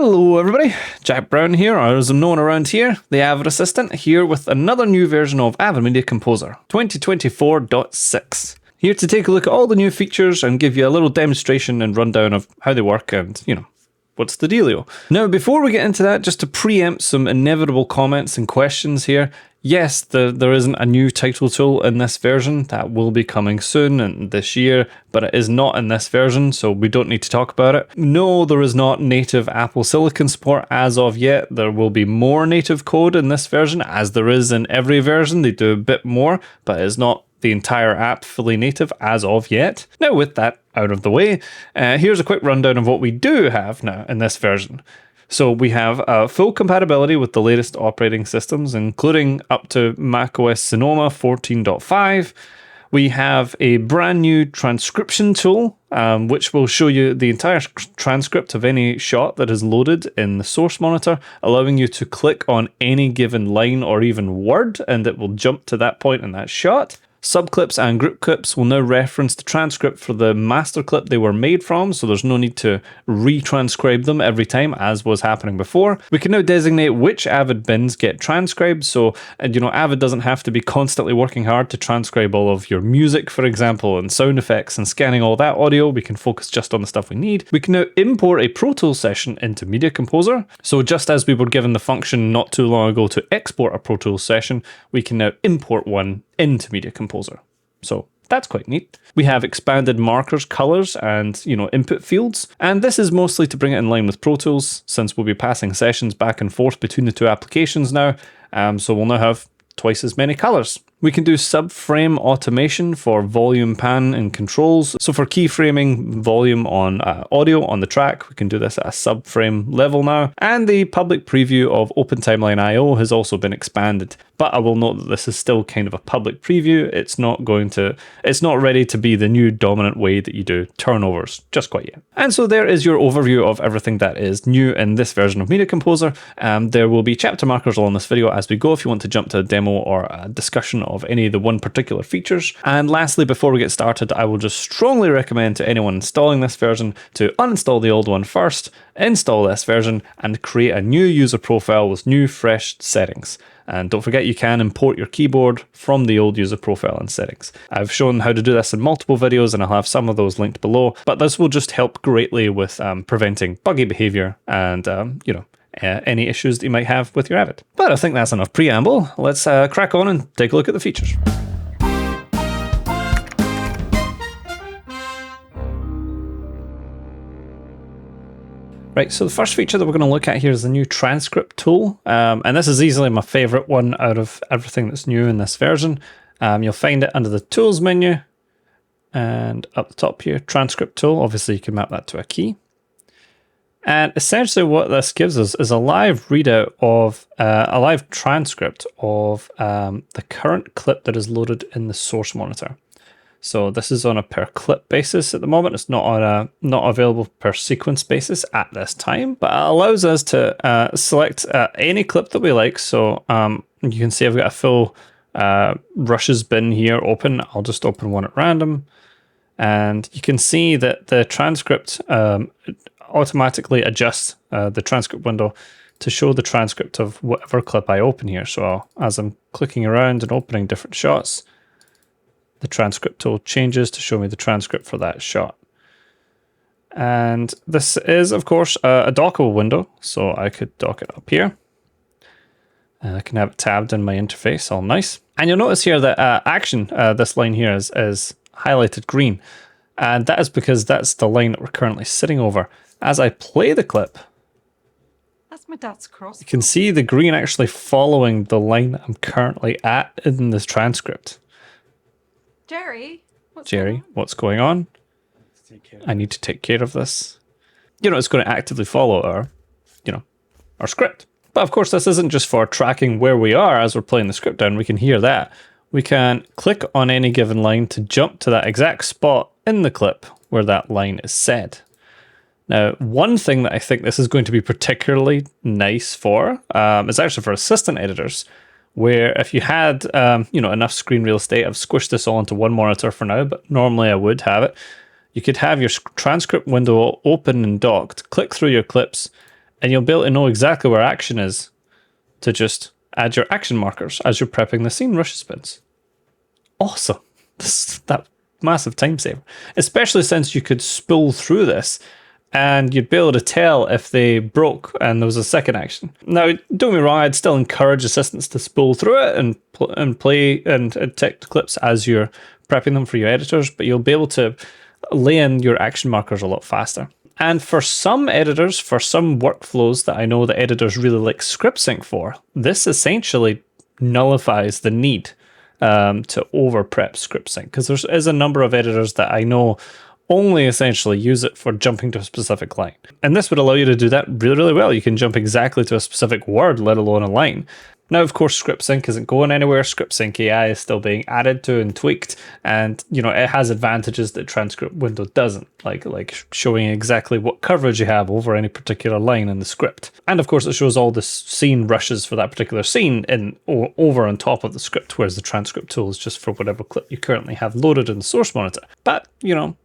Hello everybody, Jack Brown here, or as I'm known around here, the Avid Assistant, here with another new version of Avid Media Composer 2024.6. Here to take a look at all the new features and give you a little demonstration and rundown of how they work and, what's the dealio. Now, before we get into that, just to preempt some inevitable comments and questions here, yes, there isn't a new title tool in this version. That will be coming soon and this year, but it is not in this version, so we don't need to talk about it. No, there is not native Apple Silicon support as of yet. There will be more native code in this version, as there is in every version. They do a bit more, but it's not the entire app fully native as of yet. Now, with that out of the way, here's a quick rundown of what we do have now in this version. So we have full compatibility with the latest operating systems, including up to macOS Sonoma 14.5. We have a brand new transcription tool, which will show you the entire transcript of any shot that is loaded in the source monitor, allowing you to click on any given line or even word, and it will jump to that point in that shot. Subclips and group clips will now reference the transcript for the master clip they were made from, so there's no need to retranscribe them every time as was happening before. We can now designate which Avid bins get transcribed, so Avid doesn't have to be constantly working hard to transcribe all of your music, for example, and sound effects and scanning all that audio. We can focus just on the stuff we need. We can now import a ProTools session into Media Composer. So just as we were given the function not too long ago to export a ProTools session, we can now import one into Media Composer. So that's quite neat. We have expanded markers, colors, and input fields. And this is mostly to bring it in line with ProTools, since we'll be passing sessions back and forth between the two applications now. So we'll now have twice as many colors. We can do subframe automation for volume, pan, and controls. So for keyframing volume on audio on the track, we can do this at a subframe level now. And the public preview of OpenTimeline I/O has also been expanded. But I will note that this is still kind of a public preview. It's not ready to be the new dominant way that you do turnovers just quite yet. And so there is your overview of everything that is new in this version of Media Composer. There will be chapter markers along this video as we go if you want to jump to a demo or a discussion of any of the one particular features. And lastly, before we get started, I will just strongly recommend to anyone installing this version to uninstall the old one first, install this version, and create a new user profile with new fresh settings. And don't forget, you can import your keyboard from the old user profile and settings. I've shown how to do this in multiple videos, and I'll have some of those linked below, but this will just help greatly with preventing buggy behavior and any issues that you might have with your Avid. But I think that's enough preamble. Let's crack on and take a look at the features. Right, so the first feature that we're going to look at here is the new Transcript Tool. And this is easily my favorite one out of everything that's new in this version. You'll find it under the Tools menu and up the top here, Transcript Tool. Obviously, you can map that to a key. And essentially what this gives us is a live readout of a live transcript of the current clip that is loaded in the source monitor. So this is on a per clip basis at the moment. It's not available per sequence basis at this time, but it allows us to select any clip that we like. So you can see I've got a full rushes bin here open. I'll just open one at random, and you can see that the transcript automatically adjusts the transcript window to show the transcript of whatever clip I open here. So as I'm clicking around and opening different shots, the transcript tool changes to show me the transcript for that shot. And this is, of course, a dockable window, so I could dock it up here. And I can have it tabbed in my interface, all nice. And you'll notice here that action, this line here is highlighted green. And that is because that's the line that we're currently sitting over. As I play the clip, that's my dad's cross. You can see the green actually following the line that I'm currently at in this transcript. Jerry, what's going on? I need to take care of this. It's going to actively follow our script. But of course, this isn't just for tracking where we are as we're playing the script down. We can hear that. We can click on any given line to jump to that exact spot in the clip where that line is said. Now, one thing that I think this is going to be particularly nice for is actually for assistant editors, where if you had enough screen real estate, I've squished this all into one monitor for now, but normally I would have it. You could have your transcript window open and docked, click through your clips, and you'll be able to know exactly where action is to just add your action markers as you're prepping the scene rush spins. Awesome. That massive time saver. Especially since you could spool through this and you'd be able to tell if they broke and there was a second action. Now, don't get me wrong, I'd still encourage assistants to spool through it and play and take the clips as you're prepping them for your editors, but you'll be able to lay in your action markers a lot faster. And for some editors, for some workflows that I know that editors really like ScriptSync for, this essentially nullifies the need to over prep ScriptSync, because there is a number of editors that I know only essentially use it for jumping to a specific line. And this would allow you to do that really, really well. You can jump exactly to a specific word, let alone a line. Now, of course, ScriptSync isn't going anywhere. ScriptSync AI is still being added to and tweaked, and it has advantages that Transcript window doesn't, like showing exactly what coverage you have over any particular line in the script. And of course, it shows all the scene rushes for that particular scene over on top of the script, whereas the Transcript Tool is just for whatever clip you currently have loaded in the source monitor. But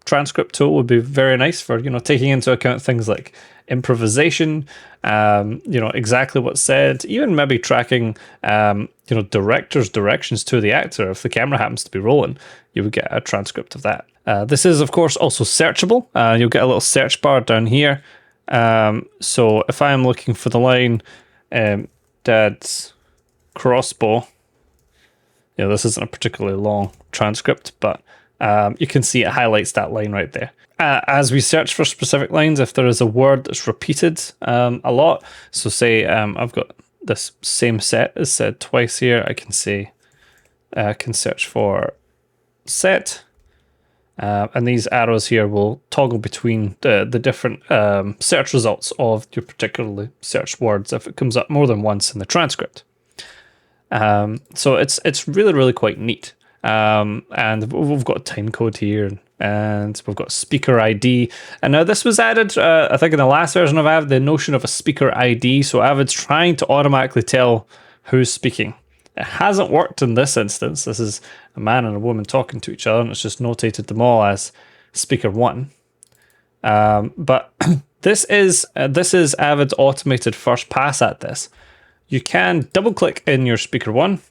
Transcript Tool would be very nice for taking into account things like improvisation, exactly what's said, even maybe tracking, director's directions to the actor. If the camera happens to be rolling, you would get a transcript of that. This is, of course, also searchable. You'll get a little search bar down here. So if I am looking for the line, Dad's crossbow, this isn't a particularly long transcript, but you can see it highlights that line right there. As we search for specific lines, if there is a word that's repeated a lot, so say I've got this same set is said twice here, I can search for set, and these arrows here will toggle between the different search results of your particularly searched words if it comes up more than once in the transcript. So it's really, really quite neat. And we've got time code here, and we've got speaker ID. And now this was added, I think in the last version of Avid, the notion of a speaker ID. So Avid's trying to automatically tell who's speaking. It hasn't worked in this instance. This is a man and a woman talking to each other, and it's just notated them all as speaker 1. But this is Avid's automated first pass at this. You can double click in your speaker 1,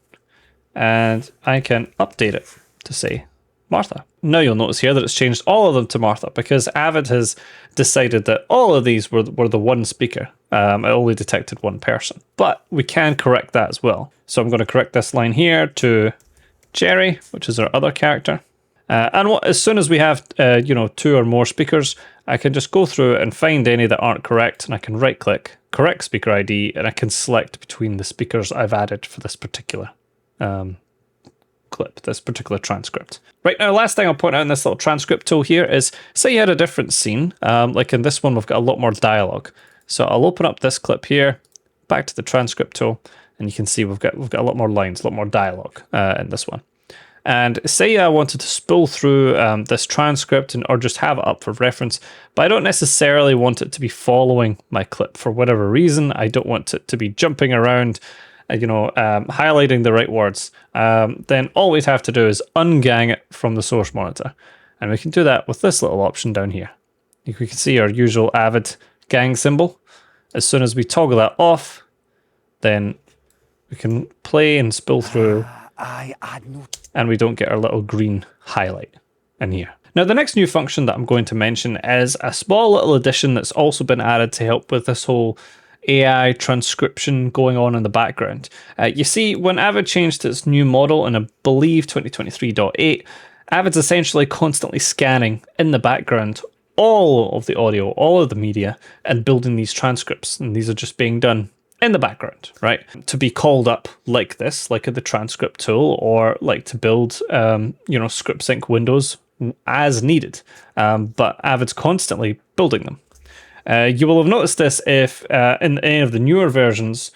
and I can update it to say Martha. Now you'll notice here that it's changed all of them to Martha, because Avid has decided that all of these were the one speaker. It only detected one person. But we can correct that as well. So I'm going to correct this line here to Jerry, which is our other character. As soon as we have 2 or more speakers, I can just go through and find any that aren't correct, and I can right click, correct speaker ID, and I can select between the speakers I've added for this particular clip, this particular transcript. Right, now, last thing I'll point out in this little transcript tool here is, say you had a different scene, like in this one we've got a lot more dialogue. So I'll open up this clip here, back to the transcript tool, and you can see we've got a lot more lines, a lot more dialogue in this one. And say I wanted to spool through this transcript or just have it up for reference, but I don't necessarily want it to be following my clip for whatever reason. I don't want it to be jumping around, highlighting the right words. Then all we'd have to do is ungang it from the source monitor. And we can do that with this little option down here. We can see our usual Avid gang symbol. As soon as we toggle that off, then we can play and spool through, and we don't get our little green highlight in here. Now, the next new function that I'm going to mention is a small little addition that's also been added to help with this whole AI transcription going on in the background. You see, when Avid changed its new model in, I believe, 2023.8, Avid's essentially constantly scanning in the background all of the audio, all of the media, and building these transcripts. And these are just being done in the background, right? To be called up like this, like in the transcript tool, or like to build, ScriptSync windows as needed. But Avid's constantly building them. You will have noticed this if in any of the newer versions,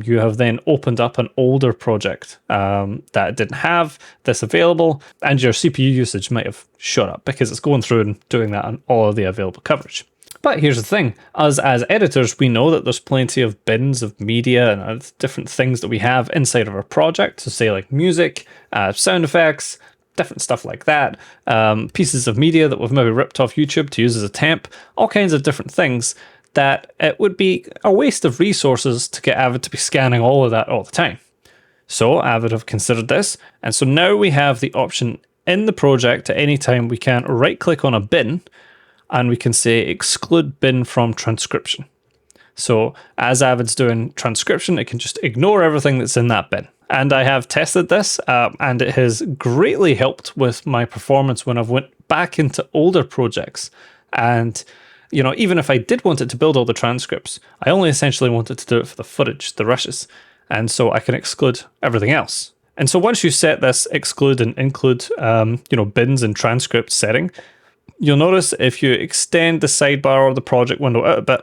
you have then opened up an older project that didn't have this available, and your CPU usage might have shot up because it's going through and doing that on all of the available coverage. But here's the thing, us as editors, we know that there's plenty of bins of media and different things that we have inside of our project. So say like music, sound effects, different stuff like that, pieces of media that we've maybe ripped off YouTube to use as a temp, all kinds of different things that it would be a waste of resources to get Avid to be scanning all of that all the time. So Avid have considered this, and so now we have the option in the project at any time we can right click on a bin and we can say exclude bin from transcription. So as Avid's doing transcription, it can just ignore everything that's in that bin. And I have tested this and it has greatly helped with my performance when I've went back into older projects. And you know, even if I did want it to build all the transcripts, I only essentially wanted to do it for the footage, the rushes. And so I can exclude everything else. And so once you set this exclude and include, bins and transcript setting, you'll notice if you extend the sidebar or the project window out a bit,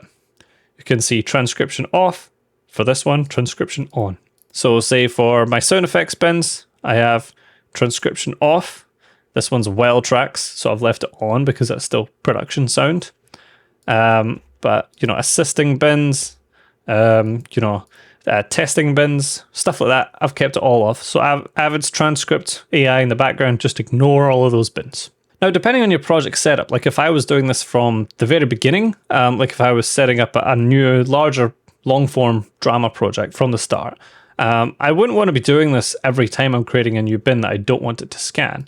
you can see transcription off. For this one, transcription on. So say for my sound effects bins, I have transcription off. This one's well tracks, so I've left it on because that's still production sound. But, assisting bins, testing bins, stuff like that, I've kept it all off. So Avid's transcript AI in the background, just ignore all of those bins. Now, depending on your project setup, like if I was doing this from the very beginning, like if I was setting up a new, larger, long-form drama project from the start, I wouldn't want to be doing this every time I'm creating a new bin that I don't want it to scan.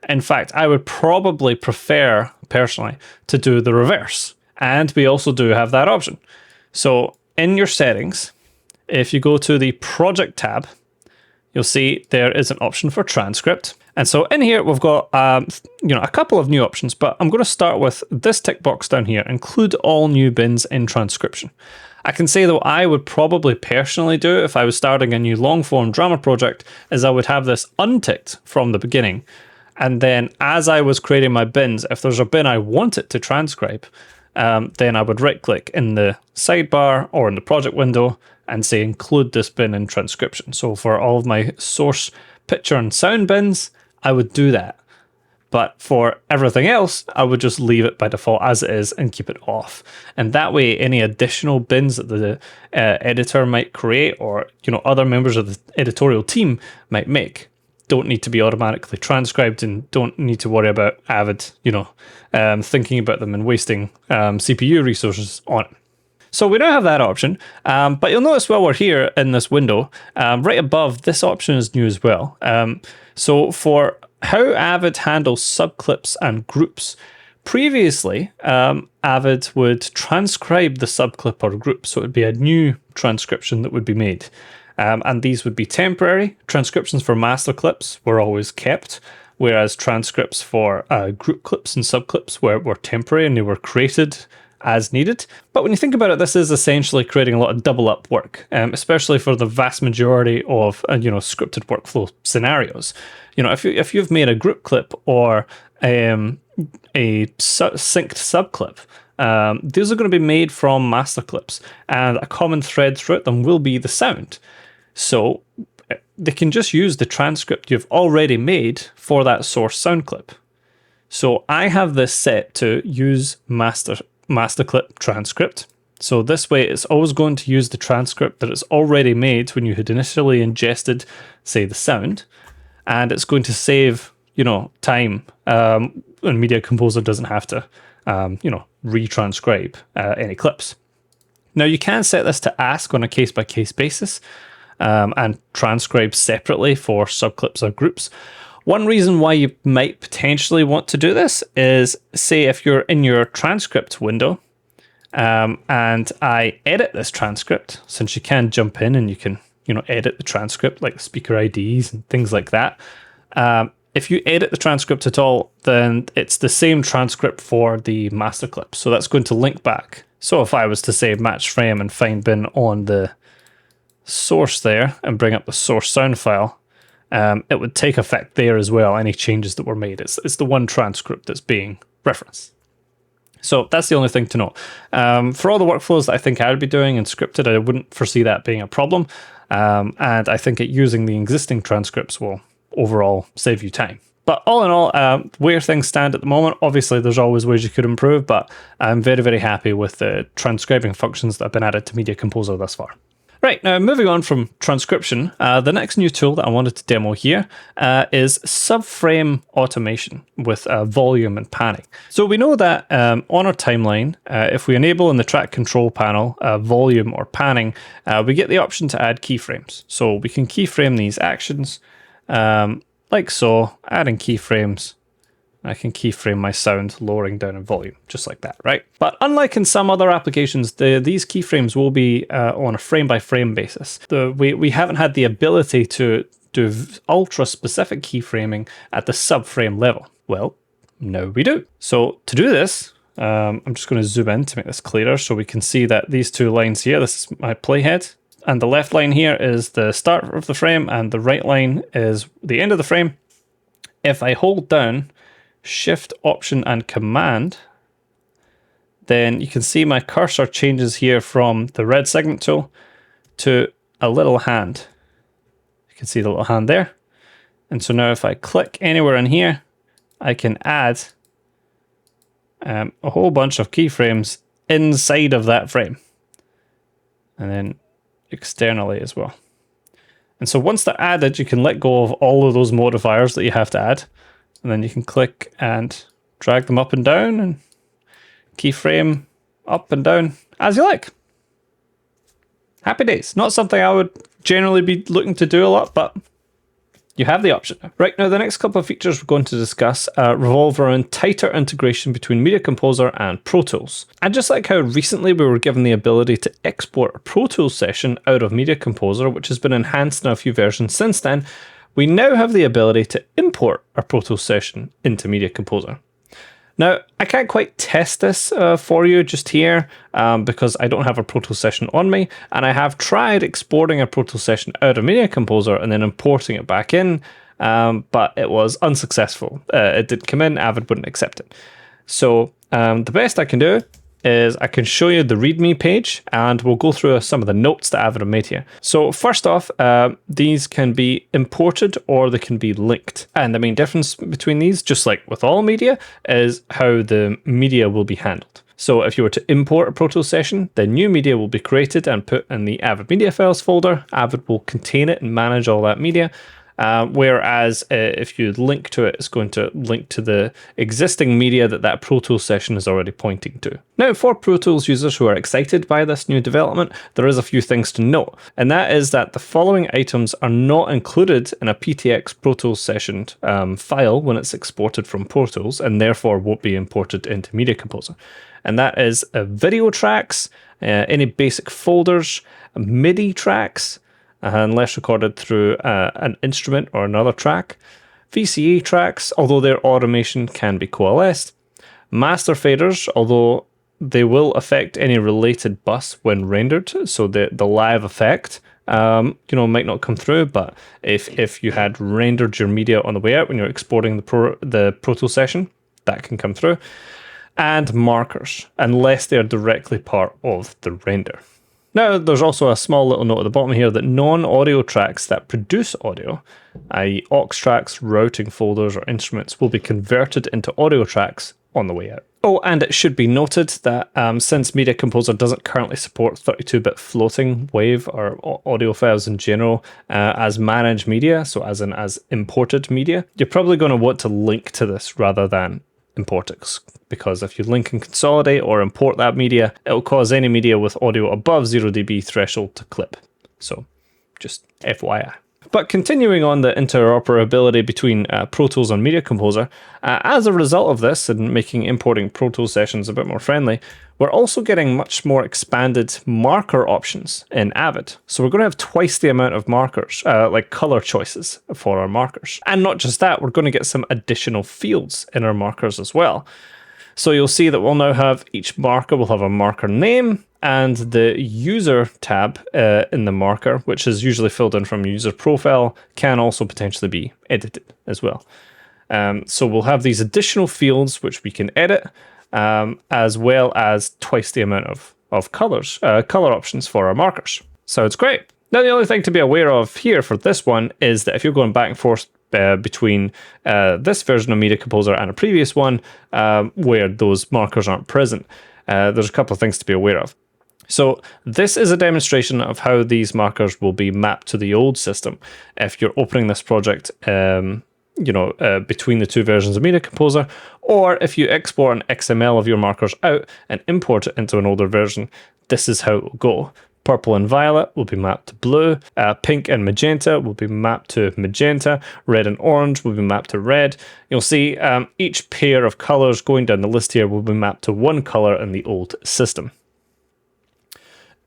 In fact, I would probably prefer, personally, to do the reverse. And we also do have that option. So in your settings, if you go to the project tab, you'll see there is an option for transcript. And so in here, we've got a couple of new options, but I'm going to start with this tick box down here, include all new bins in transcription. I can say that what I would probably personally do if I was starting a new long-form drama project is I would have this unticked from the beginning. And then as I was creating my bins, if there's a bin I want it to transcribe, then I would right-click in the sidebar or in the project window and say include this bin in transcription. So for all of my source picture and sound bins, I would do that. But for everything else, I would just leave it by default as it is and keep it off. And that way, any additional bins that the editor might create or other members of the editorial team might make don't need to be automatically transcribed and don't need to worry about Avid, thinking about them and wasting CPU resources on it. So we don't have that option, but you'll notice while we're here in this window, right above, this option is new as well. So for how Avid handles subclips and groups, previously, Avid would transcribe the subclip or group, so it would be a new transcription that would be made. And these would be temporary. Transcriptions for master clips were always kept, whereas transcripts for group clips and subclips were temporary and they were created as needed. But when you think about it, this is essentially creating a lot of double up work, especially for the vast majority of scripted workflow scenarios. If you've made a group clip or a synced subclip, these are going to be made from master clips, and a common thread throughout them will be the sound. So they can just use the transcript you've already made for that source sound clip. So I have this set to use master clip transcript. So this way it's always going to use the transcript that it's already made when you had initially ingested, say, the sound, and it's going to save, time, and Media Composer doesn't have to, retranscribe any clips. Now you can set this to ask on a case-by-case basis and transcribe separately for subclips or groups. One reason why you might potentially want to do this is, say, if you're in your transcript window and I edit this transcript, since you can jump in and you can, edit the transcript like speaker IDs and things like that. If you edit the transcript at all, then it's the same transcript for the master clip. So that's going to link back. So if I was to say match frame and find bin on the source there and bring up the source sound file, it would take effect there as well, any changes that were made. It's the one transcript that's being referenced. So that's the only thing to know. For all the workflows that I think I would be doing in scripted, I wouldn't foresee that being a problem. And I think using the existing transcripts will overall save you time. But all in all, where things stand at the moment, obviously there's always ways you could improve, but I'm very, very happy with the transcribing functions that have been added to Media Composer thus far. Right, now moving on from transcription, the next new tool that I wanted to demo here is subframe automation with volume and panning. So we know that on our timeline, if we enable in the track control panel volume or panning, we get the option to add keyframes. So we can keyframe these actions like so, adding keyframes. I can keyframe my sound, lowering down in volume, just like that, right? But unlike in some other applications, these keyframes will be on a frame-by-frame basis. We haven't had the ability to do ultra-specific keyframing at the subframe level. Well, now we do. So to do this, I'm just going to zoom in to make this clearer so we can see that these two lines here, this is my playhead, and the left line here is the start of the frame, and the right line is the end of the frame. If I hold down Shift, Option, and Command, then you can see my cursor changes here from the red segment tool to a little hand. You can see the little hand there. And so now if I click anywhere in here, I can add a whole bunch of keyframes inside of that frame. And then externally as well. And so once they're added, you can let go of all of those modifiers that you have to add. And then you can click and drag them up and down and keyframe up and down as you like. Happy days. Not something I would generally be looking to do a lot, but you have the option. Right, now the next couple of features we're going to discuss revolve around tighter integration between Media Composer and ProTools. And just like how recently we were given the ability to export a ProTools session out of Media Composer, which has been enhanced in a few versions since then, we now have the ability to import a ProTools session into Media Composer. Now, I can't quite test this for you just here because I don't have a ProTools session on me, and I have tried exporting a ProTools session out of Media Composer and then importing it back in, but it was unsuccessful. It did come in, Avid wouldn't accept it. So the best I can do is I can show you the README page, and we'll go through some of the notes that Avid have made here. So first off, these can be imported or they can be linked. And the main difference between these, just like with all media, is how the media will be handled. So if you were to import a ProTools session, then new media will be created and put in the Avid Media Files folder. Avid will contain it and manage all that media. Whereas if you link to it, it's going to link to the existing media that ProTools session is already pointing to. Now, for ProTools users who are excited by this new development, there is a few things to note, and that is that the following items are not included in a PTX ProTools session file when it's exported from ProTools, and therefore won't be imported into Media Composer. And that is video tracks, any basic folders, MIDI tracks, unless recorded through an instrument or another track, VCA tracks, although their automation can be coalesced, master faders, although they will affect any related bus when rendered, so the live effect might not come through, but if you had rendered your media on the way out when you're exporting the ProTools session, that can come through, and markers, unless they're directly part of the render. Now, there's also a small little note at the bottom here that non-audio tracks that produce audio, i.e. aux tracks, routing folders, or instruments, will be converted into audio tracks on the way out. Oh, and it should be noted that since Media Composer doesn't currently support 32-bit floating wave or audio files in general as managed media, so as imported media, you're probably going to want to link to this rather than import it, because if you link and consolidate or import that media, it'll cause any media with audio above 0 dB threshold to clip. So just FYI. But continuing on the interoperability between ProTools and Media Composer, as a result of this and making importing ProTools sessions a bit more friendly, we're also getting much more expanded marker options in Avid. So we're going to have twice the amount of markers, like color choices for our markers. And not just that, we're going to get some additional fields in our markers as well. So you'll see that we'll now have each marker will have a marker name, and the user tab in the marker, which is usually filled in from user profile, can also potentially be edited as well. So we'll have these additional fields which we can edit, as well as twice the amount of color options for our markers. So it's great. Now, the only thing to be aware of here for this one is that if you're going back and forth between this version of Media Composer and a previous one where those markers aren't present, there's a couple of things to be aware of. So this is a demonstration of how these markers will be mapped to the old system if you're opening this project between the two versions of Media Composer, or if you export an XML of your markers out and import it into an older version. This is how it will go. Purple and violet will be mapped to blue, pink and magenta will be mapped to magenta, red and orange will be mapped to red. You'll see each pair of colors going down the list here will be mapped to one color in the old system.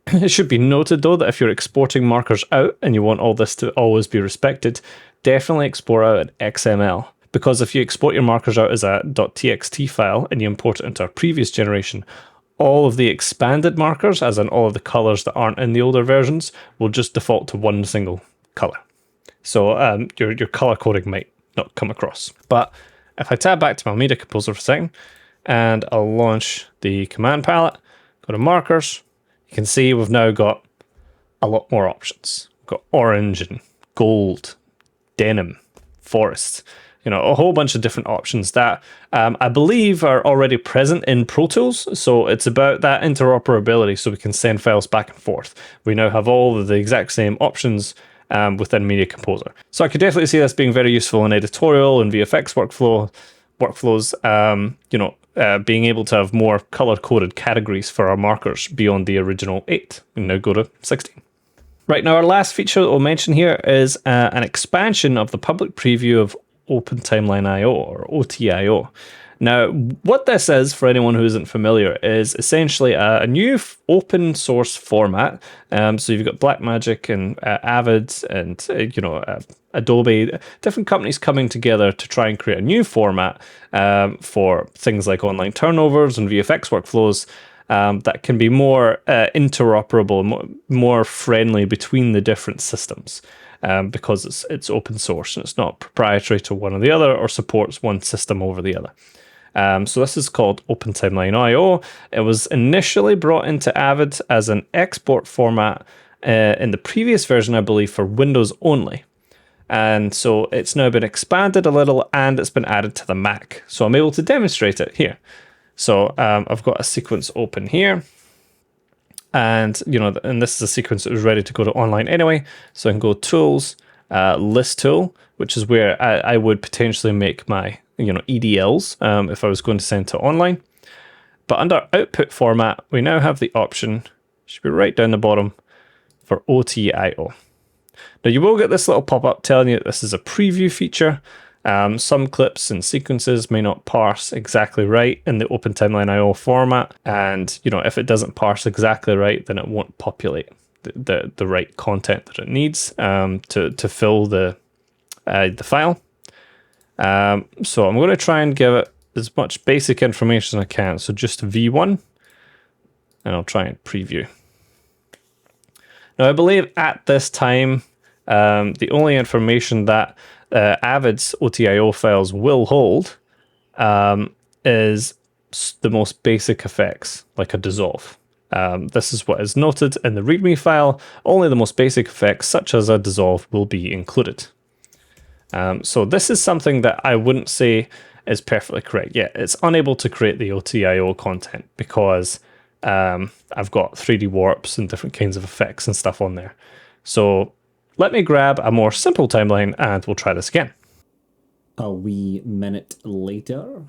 It should be noted though that if you're exporting markers out and you want all this to always be respected, definitely export out an XML. Because if you export your markers out as a .txt file and you import it into a previous generation, all of the expanded markers, as in all of the colors that aren't in the older versions, will just default to one single color. So your color coding might not come across. But if I tab back to my Media Composer for a second, and I'll launch the command palette, go to markers, you can see we've now got a lot more options. We've got orange and gold, denim, forest, a whole bunch of different options that I believe are already present in ProTools. So it's about that interoperability so we can send files back and forth. We now have all of the exact same options within Media Composer. So I could definitely see this being very useful in editorial and VFX workflows, being able to have more color-coded categories for our markers beyond the original 8. We now go to 16. Right, now our last feature that we'll mention here is an expansion of the public preview of Open Timeline I/O, or OTIO. Now, what this is, for anyone who isn't familiar, is essentially a new open source format. So you've got Blackmagic and Avid and Adobe, different companies coming together to try and create a new format for things like online turnovers and VFX workflows that can be more interoperable, more friendly between the different systems. Because it's open source and it's not proprietary to one or the other or supports one system over the other. So this is called Open Timeline I/O. It was initially brought into Avid as an export format in the previous version, I believe, for Windows only. And so it's now been expanded a little and it's been added to the Mac. So I'm able to demonstrate it here. So I've got a sequence open here. And, and this is a sequence that was ready to go to online anyway. So I can go Tools, List Tool, which is where I would potentially make my, EDLs if I was going to send to online. But under Output Format, we now have the option, should be right down the bottom, for OTIO. Now you will get this little pop-up telling you that this is a preview feature. Some clips and sequences may not parse exactly right in the Open Timeline I/O format, and if it doesn't parse exactly right, then it won't populate the right content that it needs to fill the file. So I'm going to try and give it as much basic information as I can. So just V1, and I'll try and preview. Now I believe at this time, the only information that Avid's OTIO files will hold is the most basic effects, like a dissolve. This is what is noted in the README file. Only the most basic effects, such as a dissolve, will be included. So this is something that I wouldn't say is perfectly correct. Yeah, it's unable to create the OTIO content because I've got 3D warps and different kinds of effects and stuff on there. So let me grab a more simple timeline and we'll try this again. A wee minute later.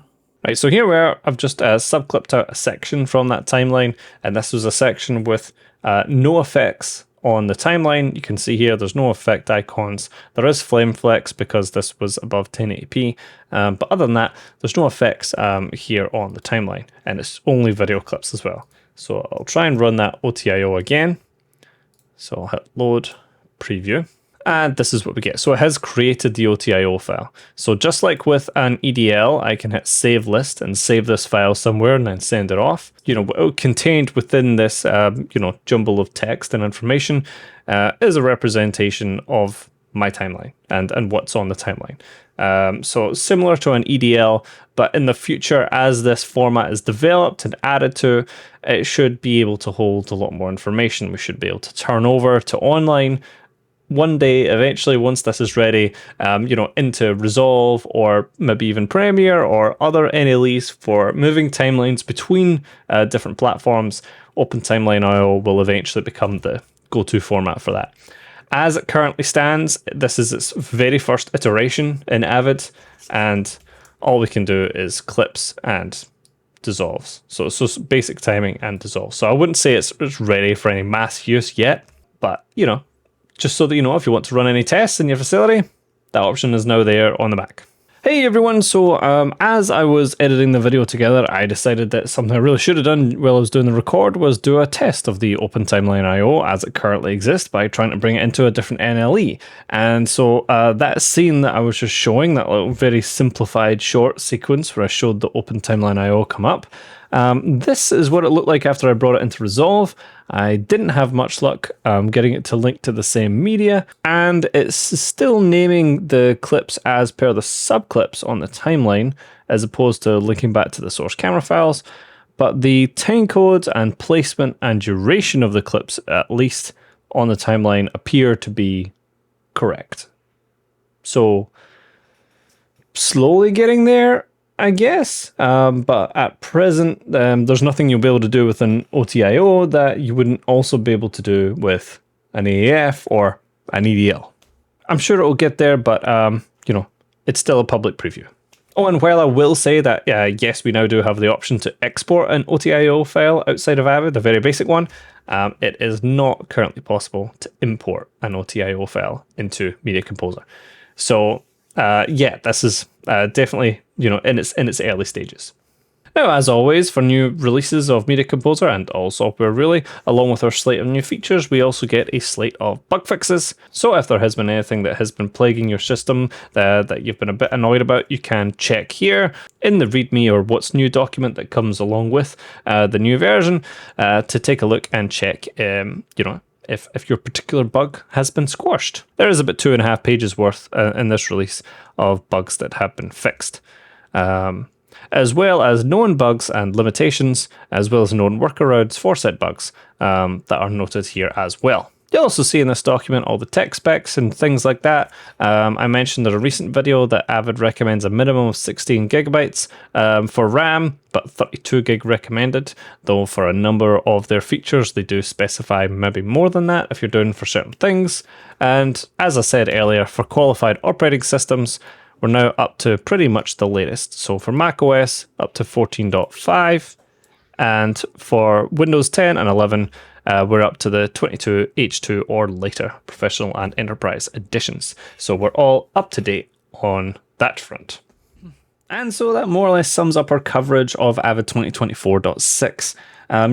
Right, so here we are. I've just subclipped out a section from that timeline, and this was a section with no effects on the timeline. You can see here there's no effect icons. There is flame flex because this was above 1080p, but other than that, there's no effects here on the timeline, and it's only video clips as well. So I'll try and run that OTIO again. So I'll hit load, preview. And this is what we get. So it has created the OTIO file. So just like with an EDL, I can hit save list and save this file somewhere and then send it off. Contained within this, jumble of text and information is a representation of my timeline and what's on the timeline. So similar to an EDL, but in the future, as this format is developed and added to, it should be able to hold a lot more information. We should be able to turn over to online one day, eventually, once this is ready, into Resolve or maybe even Premiere or other NLEs for moving timelines between different platforms, OpenTimeline IO will eventually become the go-to format for that. As it currently stands, this is its very first iteration in Avid, and all we can do is clips and dissolves. So it's basic timing and dissolve. So I wouldn't say it's ready for any mass use yet, but just so that you know, if you want to run any tests in your facility, that option is now there on the Mac. Hey everyone, so as I was editing the video together, I decided that something I really should have done while I was doing the record was do a test of the OpenTimeline IO as it currently exists by trying to bring it into a different NLE. And so that scene that I was just showing, that little very simplified short sequence where I showed the OpenTimeline IO come up, this is what it looked like after I brought it into Resolve. I didn't have much luck getting it to link to the same media, and it's still naming the clips as per the subclips on the timeline, as opposed to linking back to the source camera files. But the timecode and placement and duration of the clips, at least on the timeline, appear to be correct. So, slowly getting there, I guess, but at present, there's nothing you'll be able to do with an OTIO that you wouldn't also be able to do with an AAF or an EDL. I'm sure it'll get there, but it's still a public preview. Oh, and while I will say that, yes, we now do have the option to export an OTIO file outside of Avid, the very basic one, it is not currently possible to import an OTIO file into Media Composer. So, this is definitely, in its early stages. Now, as always, for new releases of Media Composer and all software really, along with our slate of new features, we also get a slate of bug fixes. So if there has been anything that has been plaguing your system that you've been a bit annoyed about, you can check here in the README or What's New document that comes along with the new version to take a look and check, if your particular bug has been squashed. There is about 2.5 pages worth in this release of bugs that have been fixed, as well as known bugs and limitations, as well as known workarounds for said bugs that are noted here as well. You'll also see in this document all the tech specs and things like that. I mentioned in a recent video that Avid recommends a minimum of 16 gigabytes for RAM, but 32 gig recommended, though for a number of their features they do specify maybe more than that if you're doing for certain things. And as I said earlier, for qualified operating systems, we're now up to pretty much the latest. So for macOS, up to 14.5, and for Windows 10 and 11, we're up to the 22H2 or later professional and enterprise editions. So we're all up to date on that front. And so that more or less sums up our coverage of Avid 2024.6.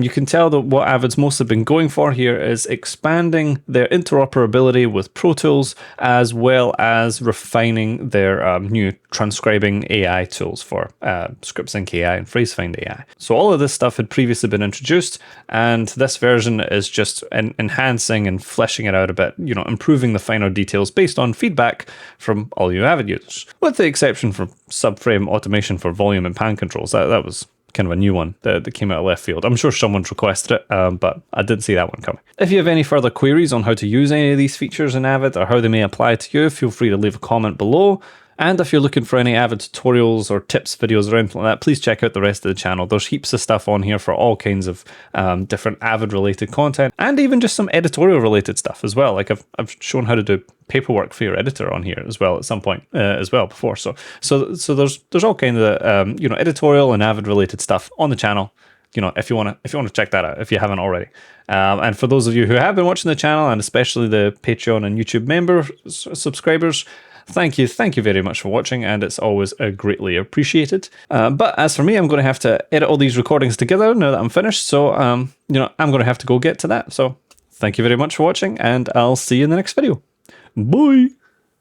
You can tell that what Avid's mostly been going for here is expanding their interoperability with ProTools, as well as refining their new transcribing AI tools for ScriptSync AI and PhraseFind AI. So all of this stuff had previously been introduced, and this version is just enhancing and fleshing it out a bit, improving the finer details based on feedback from all you Avid users, with the exception for subframe automation for volume and pan controls. That was kind of a new one that came out of left field. I'm sure someone's requested it, but I didn't see that one coming. If you have any further queries on how to use any of these features in Avid or how they may apply to you, feel free to leave a comment below. And if you're looking for any Avid tutorials or tips videos or anything like that, please check out the rest of the channel. There's heaps of stuff on here for all kinds of different Avid related content, and even just some editorial related stuff as well. Like I've shown how to do paperwork for your editor on here as well at some point as well before. So there's all kinds of editorial and Avid related stuff on the channel. If you want to check that out if you haven't already. And for those of you who have been watching the channel, and especially the Patreon and YouTube member subscribers, thank you very much for watching, and it's always greatly appreciated. But as for me, I'm going to have to edit all these recordings together now that I'm finished. So I'm going to have to go get to that. So thank you very much for watching, and I'll see you in the next video. Bye.